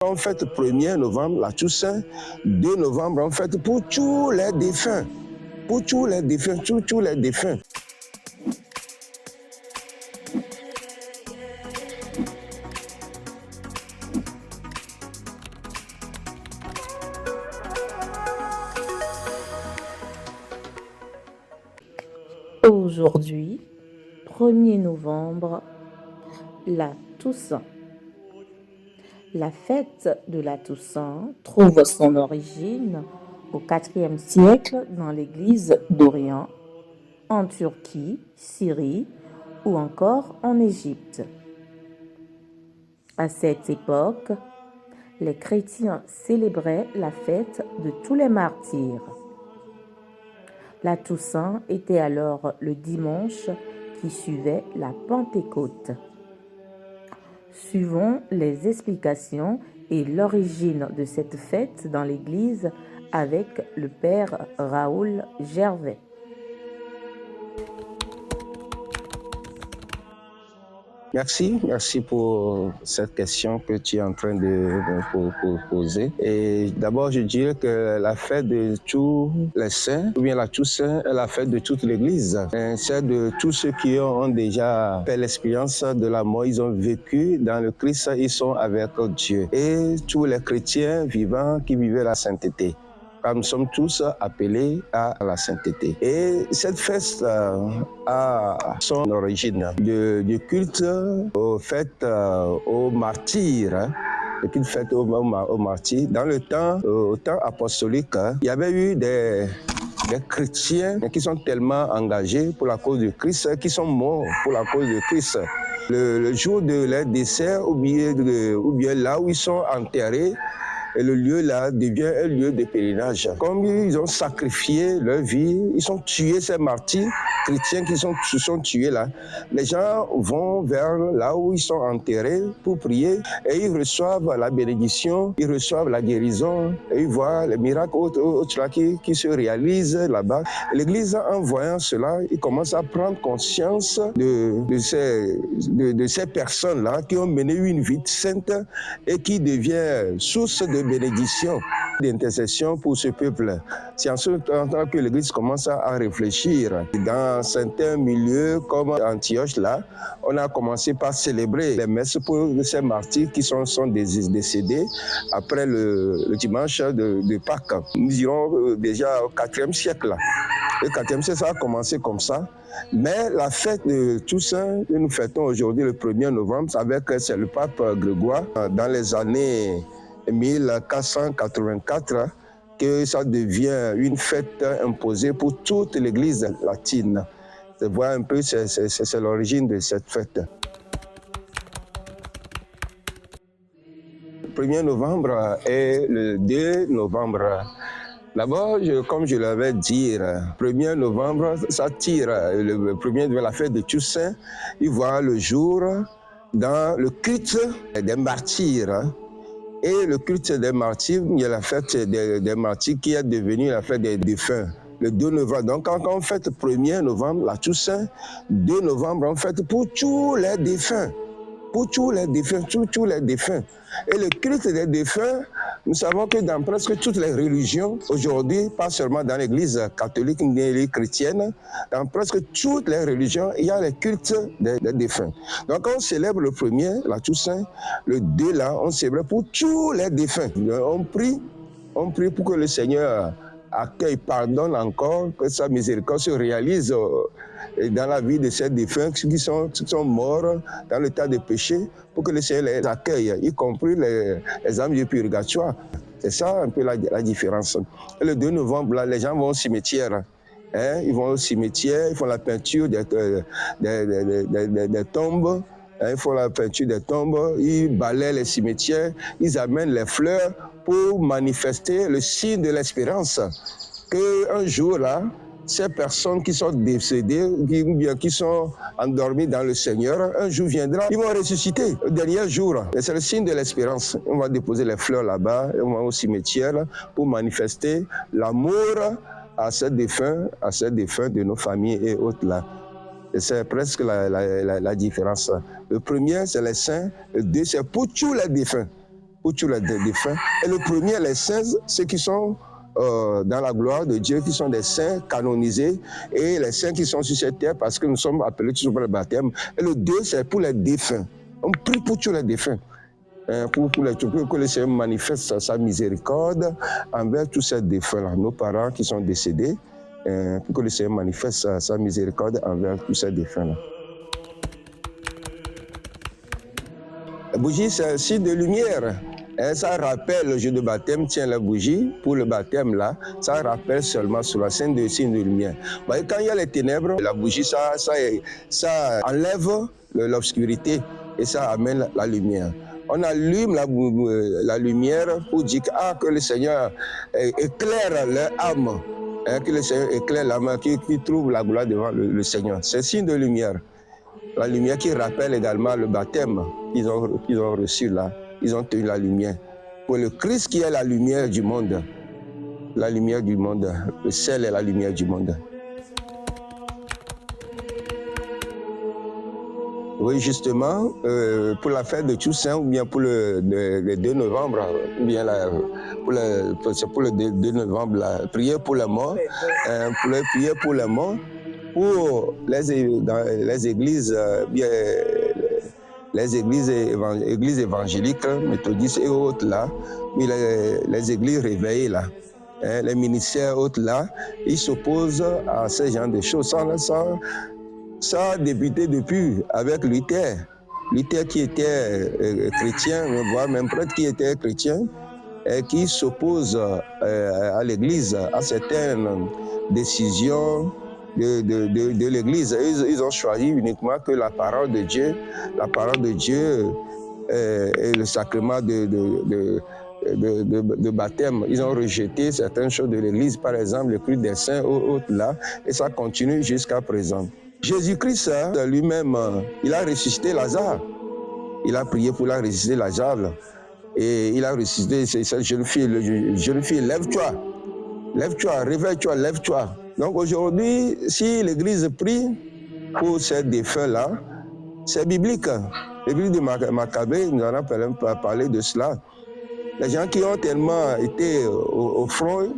On fête 1er novembre, la Toussaint. 2 novembre, on fête pour tous les défunts. Pour tous les défunts, tous les défunts. Aujourd'hui, 1er novembre, la Toussaint. La fête de la Toussaint trouve son origine au IVe siècle dans l'Église d'Orient, en Turquie, Syrie ou encore en Égypte. À cette époque, les chrétiens célébraient la fête de tous les martyrs. La Toussaint était alors le dimanche qui suivait la Pentecôte. Suivons les explications et l'origine de cette fête dans l'Église avec le père Raoul Gervais. Merci pour cette question que tu es en train de poser. Et d'abord, je dirais que la fête de tous les saints, ou bien la Toussaint, est la fête de toute l'Église. C'est de tous ceux qui ont déjà fait l'expérience de la mort, ils ont vécu dans le Christ, ils sont avec Dieu. Et tous les chrétiens vivants qui vivaient la sainteté. Car nous sommes tous appelés à la sainteté. Et cette fête a son origine du culte aux fêtes aux martyrs. Le culte fait aux martyrs. Dans le temps, au temps apostolique, il y avait eu des chrétiens qui sont tellement engagés pour la cause de Christ, qui sont morts pour la cause de Christ. Le jour de leur décès, ou bien là où ils sont enterrés, et le lieu là devient un lieu de pèlerinage. Comme ils ont sacrifié leur vie, ils ont tué ces martyrs chrétiens qui se sont tués là. Les gens vont vers là où ils sont enterrés pour prier et ils reçoivent la bénédiction, ils reçoivent la guérison et ils voient les miracles autres là qui se réalisent là-bas. L'Église, en voyant cela, il commence à prendre conscience de ces personnes-là qui ont mené une vie sainte et qui devient source de bénédiction, d'intercession pour ce peuple. C'est en ce temps que l'Église commence à réfléchir. Dans certains milieux comme Antioche, là, on a commencé par célébrer les messes pour ces martyrs qui sont décédés après le dimanche de Pâques. Nous irons déjà au IVe siècle. Le IVe siècle, ça a commencé comme ça. Mais la fête de Toussaint que nous fêtons aujourd'hui, le 1er novembre, c'est le pape Grégoire, dans les années 1484, que ça devient une fête imposée pour toute l'Église latine. Vous voyez un peu, c'est l'origine de cette fête. Le 1er novembre et le 2 novembre. D'abord, comme je l'avais dit, le 1er novembre, ça tire. Le 1er de la fête de Toussaint, il voit le jour dans le culte des martyrs. Et le culte des martyrs, il y a la fête des martyrs qui est devenue la fête des défunts. Le 2 novembre. Donc, quand on fête le 1er novembre, la Toussaint, 2 novembre, on fête pour tous les défunts. Pour tous les défunts, tous les défunts. Et le culte des défunts, nous savons que dans presque toutes les religions, aujourd'hui, pas seulement dans l'Église catholique ni l'Église chrétienne, dans presque toutes les religions, il y a les cultes des défunts. Donc, on célèbre le 1er, la Toussaint, le 2, là, on célèbre pour tous les défunts. On prie pour que le Seigneur accueille, pardonne encore, que sa miséricorde se réalise dans la vie de ces défunts qui sont morts dans l'état de péché, pour que le Seigneur les accueille, y compris les âmes du purgatoire. C'est ça un peu la différence. Et le 2 novembre, là, les gens vont au cimetière. Ils vont au cimetière, ils font la peinture des tombes. Ils font la peinture des tombes, ils balaient les cimetières, ils amènent les fleurs pour manifester le signe de l'espérance qu'un jour là, ces personnes qui sont décédées ou bien qui sont endormies dans le Seigneur, un jour viendra, ils vont ressusciter le dernier jour. Et c'est le signe de l'espérance. On va déposer les fleurs là-bas, on va au cimetière pour manifester l'amour à ces défunts de nos familles et autres là. Et c'est presque la différence. Le premier, c'est les saints. Le 2, c'est pour tous les défunts. pour tous les défunts. Et le premier, les saints, ceux qui sont dans la gloire de Dieu, qui sont des saints canonisés, et les saints qui sont sur cette terre, parce que nous sommes appelés tous pour le baptême. Et le 2, c'est pour les défunts. On prie pour tous les défunts. Pour que le Seigneur manifeste sa miséricorde envers tous ces défunts-là, nos parents qui sont décédés, pour que le Seigneur manifeste sa miséricorde envers tous ces défunts-là. La bougie, c'est un signe de lumière. Ça rappelle le jeu de baptême, tiens la bougie, pour le baptême là, ça rappelle seulement sur la scène de signe de lumière. Et quand il y a les ténèbres, la bougie, ça enlève l'obscurité et ça amène la lumière. On allume la lumière pour dire que le Seigneur éclaire leur âme, que le Seigneur éclaire l'âme, qui trouve la gloire devant le Seigneur. C'est signe de lumière. La lumière qui rappelle également le baptême qu'ils ont reçu là. Ils ont tenu la lumière. Pour le Christ qui est la lumière du monde. La lumière du monde. Le sel est la lumière du monde. Oui, justement, pour la fête de Toussaint, ou bien pour le 2 novembre, ou bien pour le 2 novembre, prier pour les morts, prier pour les morts, pour les églises, les églises évangéliques, méthodistes et autres là, les églises réveillées là, les ministères autres là, ils s'opposent à ce genre de choses. Ça a débuté depuis avec Luther. Luther qui était chrétien, voire même prêtre qui était chrétien, et qui s'oppose à l'Église, à certaines décisions de l'Église. Ils ont choisi uniquement que la parole de Dieu et le sacrement de baptême. Ils ont rejeté certaines choses de l'Église, par exemple le culte des saints ou autres là, et ça continue jusqu'à présent. Jésus-Christ lui-même, il a ressuscité Lazare. Il a prié pour la ressusciter Lazare. Et il a ressuscité cette jeune fille. Lève-toi, réveille-toi, lève-toi. Donc aujourd'hui, si l'Église prie pour ces défunts-là, c'est biblique. L'église de Maccabée, nous en avons parlé de cela. Les gens qui ont tellement été au front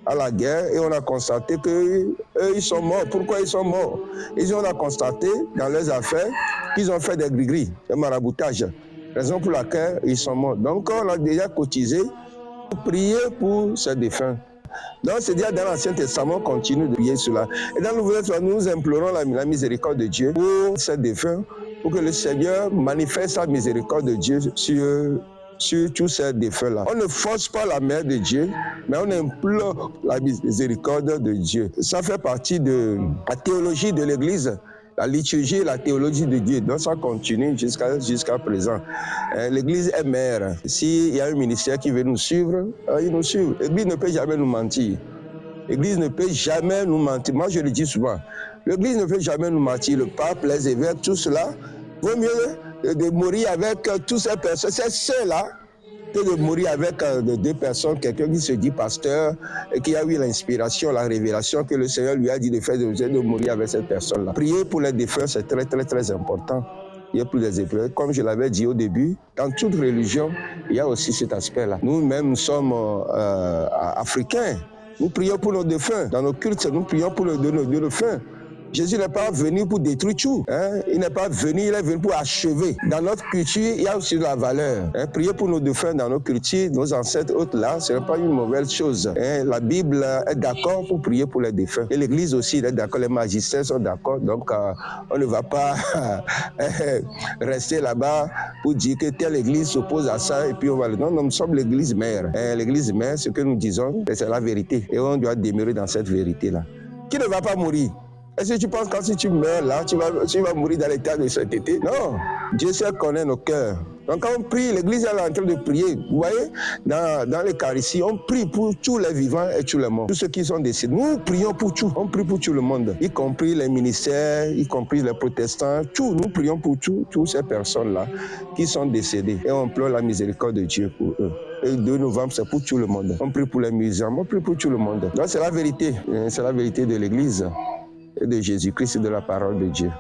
à la guerre, et on a constaté qu'eux, ils sont morts. Pourquoi ils sont morts? On a constaté dans leurs affaires qu'ils ont fait des gris-gris, des maraboutages. Raison pour laquelle ils sont morts. Donc on a déjà cotisé pour prier pour ces défunts. Donc c'est-à-dire dans l'Ancien Testament, on continue de prier cela. Et dans le Nouveau Testament, nous implorons la miséricorde de Dieu pour ces défunts, pour que le Seigneur manifeste sa miséricorde de Dieu sur tous ces défunts-là. On ne force pas la main de Dieu, mais on implore la miséricorde de Dieu. Ça fait partie de la théologie de l'Église, la liturgie et la théologie de Dieu. Donc ça continue jusqu'à présent. L'Église est mère. S'il y a un ministère qui veut nous suivre, il nous suit. L'Église ne peut jamais nous mentir. L'Église ne peut jamais nous mentir. Moi, je le dis souvent. L'Église ne peut jamais nous mentir. Le pape, les évêques, tout cela, vaut mieux de mourir avec toutes ces personnes, c'est ceux-là, que de mourir avec deux personnes, quelqu'un qui se dit pasteur et qui a eu l'inspiration, la révélation que le Seigneur lui a dit de faire, de mourir avec cette personne-là. Prier pour les défunts, c'est très, très, très important. Il y a plus des épreuves. Comme je l'avais dit au début, dans toute religion, il y a aussi cet aspect-là. Nous-mêmes, nous sommes africains. Nous prions pour nos défunts. Dans nos cultes, nous prions pour nos défunts. Jésus n'est pas venu pour détruire tout. Il n'est pas venu, il est venu pour achever. Dans notre culture, il y a aussi de la valeur. Prier pour nos défunts dans nos cultures, nos ancêtres, autres là, ce n'est pas une mauvaise chose. La Bible est d'accord pour prier pour les défunts. Et l'Église aussi est d'accord, les magistères sont d'accord. Donc, on ne va pas rester là-bas pour dire que telle Église s'oppose à ça et puis on va le... Non, nous sommes l'Église mère. L'Église mère, ce que nous disons, c'est la vérité. Et on doit demeurer dans cette vérité-là. Qui ne va pas mourir? Est-ce que tu penses que si tu meurs là, tu vas mourir dans l'état de sainteté? Non. Dieu sait connaître nos cœurs. Donc quand on prie, l'Église est en train de prier. Vous voyez, dans l'Eucharistie, on prie pour tous les vivants et tous les morts. Tous ceux qui sont décédés. Nous prions pour tout. On prie pour tout le monde. Y compris les ministères, y compris les protestants. Tout. Nous prions pour toutes ces personnes-là qui sont décédées. Et on implore la miséricorde de Dieu pour eux. Et le 2 novembre, c'est pour tout le monde. On prie pour les musulmans, on prie pour tout le monde. Donc c'est la vérité. C'est la vérité de l'Église. Et de Jésus-Christ et de la parole de Dieu.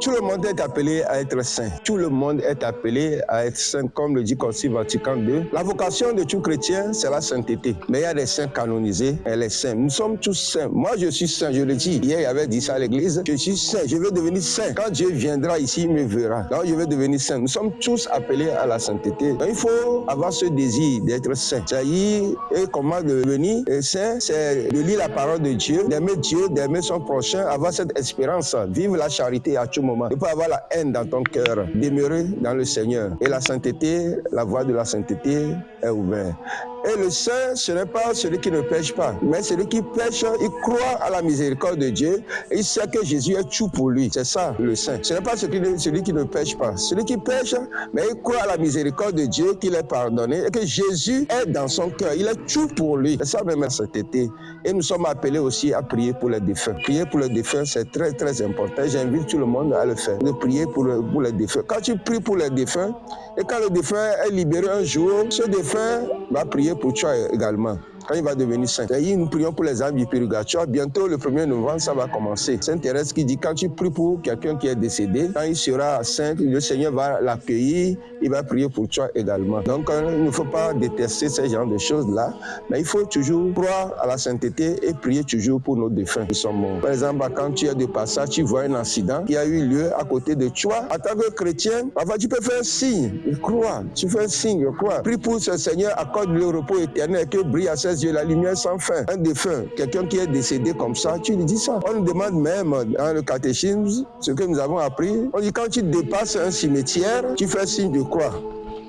tout le monde est appelé à être saint. Tout le monde est appelé à être saint, comme le dit Concile Vatican II. La vocation de tout chrétien, c'est la sainteté. Mais il y a des saints canonisés et les saints. Nous sommes tous saints. Moi, je suis saint, je le dis. Hier, il avait dit ça à l'église. Je suis saint, je veux devenir saint. Quand Dieu viendra ici, il me verra. Donc, je veux devenir saint. Nous sommes tous appelés à la sainteté. Donc, il faut avoir ce désir d'être saint. C'est-à-dire, et comment devenir saint, c'est de lire la parole de Dieu, d'aimer son prochain, avoir cette espérance, vivre la charité à tout moment. Il faut avoir la haine dans ton cœur, demeurer dans le Seigneur. Et la sainteté, la voie de la sainteté est ouverte. Et le saint, ce n'est pas celui qui ne pêche pas, mais celui qui pêche, il croit à la miséricorde de Dieu et il sait que Jésus est tout pour lui. C'est ça, le saint. Ce n'est pas celui qui ne pêche pas. Celui qui pêche, mais il croit à la miséricorde de Dieu, qu'il est pardonné et que Jésus est dans son cœur. Il est tout pour lui. C'est ça même la sainteté. Et nous sommes appelés aussi à prier pour les défunts. Prier pour les défunts, c'est très, très important. J'invite tout le monde à le faire, de prier pour les défunts. Quand tu pries pour les défunts, et quand le défunt est libéré un jour, ce défunt va prier pour toi également. Quand il va devenir saint. Et nous prions pour les âmes du purgatoire. Bientôt, le 1er novembre, ça va commencer. Sainte Thérèse qui dit, quand tu pries pour quelqu'un qui est décédé, quand il sera saint, le Seigneur va l'accueillir, il va prier pour toi également. Donc, il ne faut pas détester ce genre de choses-là, mais il faut toujours croire à la sainteté et prier toujours pour nos défunts qui sont morts. Par exemple, quand tu es de passage, tu vois un accident qui a eu lieu à côté de toi. En tant que chrétien, parfois tu peux faire un signe, crois. Tu fais un signe, crois. Prie pour ce Seigneur, accorde le repos éternel, que brille à ses yeux la lumière sans fin. Un défunt, quelqu'un qui est décédé comme ça, tu lui dis ça. On nous demande même dans le catéchisme, ce que nous avons appris, on dit quand tu dépasses un cimetière, tu fais signe de croix,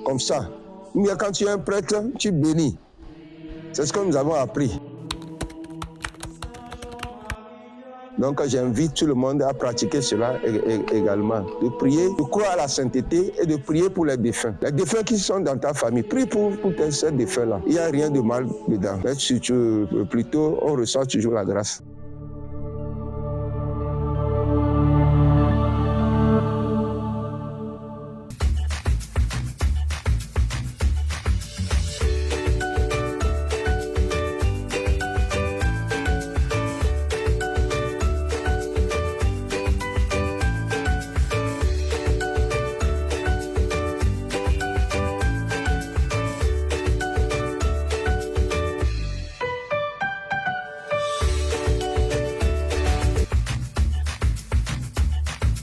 comme ça. Mais quand tu es un prêtre, tu bénis. C'est ce que nous avons appris. Donc j'invite tout le monde à pratiquer cela également. De prier, de croire à la sainteté et de prier pour les défunts. Les défunts qui sont dans ta famille, prie pour ces défunts-là. Il n'y a rien de mal dedans. Mais plutôt, on ressent toujours la grâce.